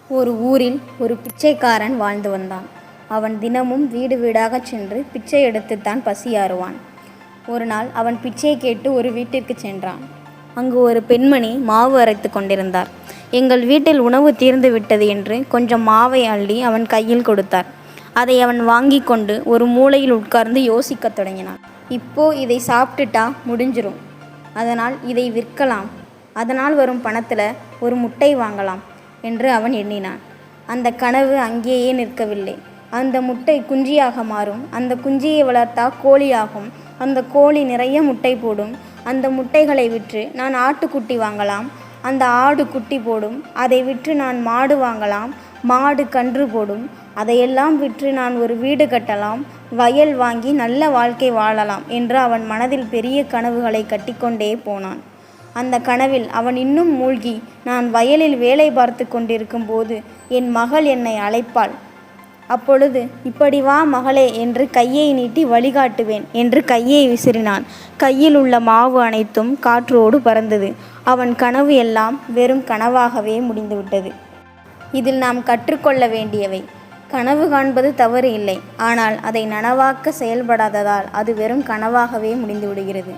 ஒரு ஊரில் ஒரு பிச்சைக்காரன் வாழ்ந்து வந்தான். அவன் தினமும் வீடு வீடாகச் சென்று பிச்சை எடுத்துத்தான் பசியாறுவான். ஒரு நாள் அவன் பிச்சை கேட்டு ஒரு வீட்டிற்கு சென்றான். அங்கு ஒரு பெண்மணி மாவு அரைத்து கொண்டிருந்தார். எங்கள் வீட்டில் உணவு தீர்ந்து விட்டது என்று கொஞ்சம் மாவை அள்ளி அவன் கையில் கொடுத்தார். அதை அவன் வாங்கி கொண்டு ஒரு மூலையில் உட்கார்ந்து யோசிக்கத் தொடங்கினான். இப்போ இதை சாப்பிட்டுட்டா முடிஞ்சிரும். அதனால் இதை விற்கலாம். அதனால் வரும் பணத்தில் ஒரு முட்டை வாங்கலாம் என்று அவன் எண்ணினான். அந்த கனவு அங்கேயே நிற்கவில்லை. அந்த முட்டை குஞ்சியாக மாறும். அந்த குஞ்சியை வளர்த்தா கோழியாகும். அந்த கோழி நிறைய முட்டை போடும். அந்த முட்டைகளை விற்று நான் ஆட்டுக்குட்டி வாங்கலாம். அந்த ஆடு குட்டி போடும். அதை விற்று நான் மாடு வாங்கலாம். மாடு கன்று போடும். அதையெல்லாம் விற்று நான் ஒரு வீடு கட்டலாம். வயல் வாங்கி நல்ல வாழ்க்கை வாழலாம் என்று அவன் மனதில் பெரிய கனவுகளை கட்டிக்கொண்டே போனான். அந்த கனவில் அவன் இன்னும் மூழ்கி, நான் வயலில் வேலை பார்த்து கொண்டிருக்கும் போது என் மகள் என்னை அழைப்பாள். அப்பொழுது இப்படி வா மகளே என்று கையை நீட்டி வழிகாட்டுவேன் என்று கையை விசிறினான். கையில் உள்ள மாவு அனைத்தும் காற்றோடு பறந்தது. அவன் கனவு எல்லாம் வெறும் கனவாகவே முடிந்துவிட்டது. இதில் நாம் கற்றுக்கொள்ள வேண்டியவை: கனவு காண்பது தவறு இல்லை, ஆனால் அதை நனவாக்க செயல்படாததால் அது வெறும் கனவாகவே முடிந்து விடுகிறது.